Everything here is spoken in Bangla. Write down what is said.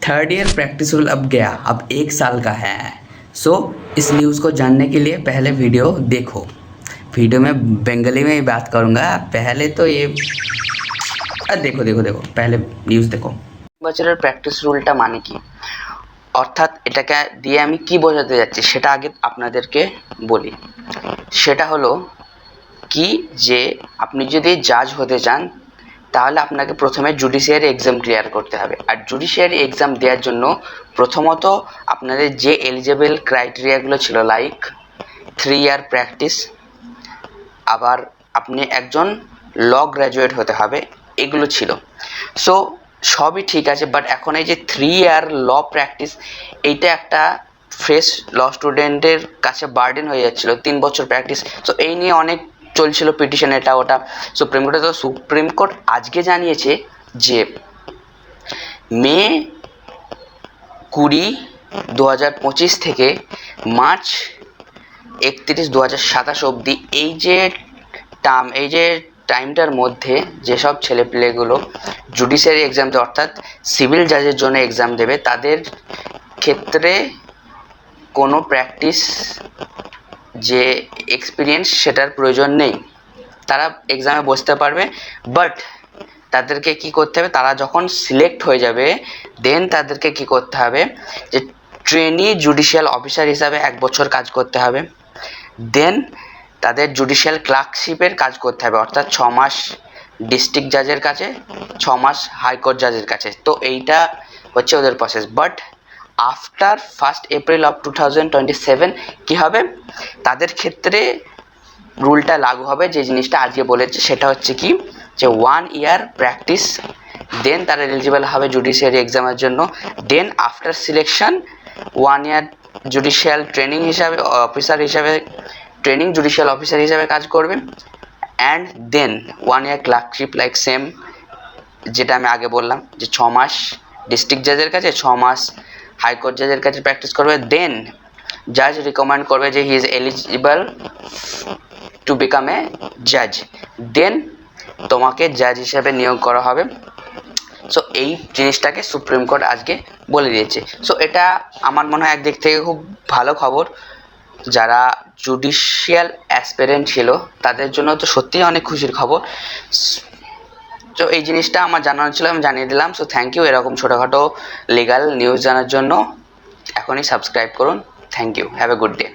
थर्ड ईयर प्रैक्टिस रूल अब गया, अब 1 साल का है। सो इस न्यूज़ को जानने के लिए पहले वीडियो देखो। वीडियो में बंगाली में ही बात करूँगा। पहले तो ये देखो देखो देखो पहले নিউজ দেখো। বছরের প্র্যাকটিস রুলটা মানে কি, অর্থাৎ এটাকে দিয়ে আমি কি বোঝাতে যাচ্ছি সেটা আগে আপনাদেরকে বলি। সেটা হলো কি যে আপনি যদি জাজ হতে চান তাহলে আপনাকে প্রথমে জুডিশিয়ারি এক্সাম ক্লিয়ার করতে হবে। আর জুডিশিয়ারি এক্সাম দেওয়ার জন্য প্রথমত আপনাদের যে এলিজিবল ক্রাইটেরিয়াগুলো ছিল, লাইক 3 ইয়ার প্র্যাকটিস, আবার আপনি একজন ল গ্র্যাজুয়েট হতে হবে, এগুলো ছিল। সো সবই ঠিক আছে, বাট এখন এই যে 3 ইয়ার ল প্র্যাকটিস, এইটা একটা ফ্রেশ ল স্টুডেন্টের কাছে বার্ডেন হয়ে যাচ্ছিল। 3 বছর প্র্যাকটিস, সো এই নিয়ে অনেক চলছিল পিটিশন, এটা ওটা সুপ্রিম কোর্টে। তো সুপ্রিম কোর্ট আজকে জানিয়েছে যে মে 20, 2025 থেকে মার্চ 31, 2027 অবধি এই যে টাইমটার মধ্যে যেসব ছেলেপিলেগুলো জুডিশিয়ারি এক্সাম দেবে, অর্থাৎ সিভিল জাজের জন্য এক্সাম দেবে, তাদের ক্ষেত্রে কোনো প্র্যাকটিস যে এক্সপিরিয়েন্স সেটার প্রয়োজন নেই। তারা এক্সামে বসতে পারবে, বাট তাদেরকে কি করতে হবে, তারা যখন সিলেক্ট হয়ে যাবে দেন তাদেরকে কি করতে হবে যে ট্রেনি জুডিশিয়াল অফিসার হিসাবে 1 বছর কাজ করতে হবে। দেন তাদের জুডিশিয়াল ক্লার্কশিপের কাজ করতে হবে, অর্থাৎ 6 মাস ডিস্ট্রিক্ট জাজের কাছে, 6 মাস হাইকোর্ট জাজের কাছে। তো এইটা হচ্ছে ওদের process. But after 1 April of 2027 কী হবে, তাদের ক্ষেত্রে রুলটা লাগু হবে। যে জিনিসটা আজকে বলেছে সেটা হচ্ছে কি যে 1 ইয়ার প্র্যাকটিস, দেন তারা এলিজিবল হবে জুডিশিয়ারি এক্সামের জন্য। Then after selection 1 year judicial training হিসাবে অফিসার হিসাবে ট্রেনিং জুডিশিয়াল অফিসার হিসাবে কাজ করবে। And then 1 year clerkship, like same যেটা আমি আগে বললাম যে 6 মাস ডিস্ট্রিক্ট জাজের কাছে, 6 মাস হাইকোর্ট জাজের কাছে প্র্যাকটিস করবে। দেন জাজ রিকমেন্ড করবে যে he is eligible to become a জাজ, দেন তোমাকে জাজ হিসাবে নিয়োগ করা হবে। সো এই জিনিসটাকে সুপ্রিম কোর্ট আজকে বলে দিয়েছে। সো এটা আমার মনে হয় একদিক থেকে খুব ভালো খবর। যারা জুডিশিয়াল অ্যাসপিরেন্ট ছিল তাদের জন্য তো সত্যিই অনেক খুশির খবর। তো এই জিনিসটা আমার জানানো ছিল, আমি জানিয়ে দিলাম। So thank you. এরকম ছোটোখাটো লিগাল নিউজ জানার জন্য এখনই সাবস্ক্রাইব করুন। Thank you, have a good day.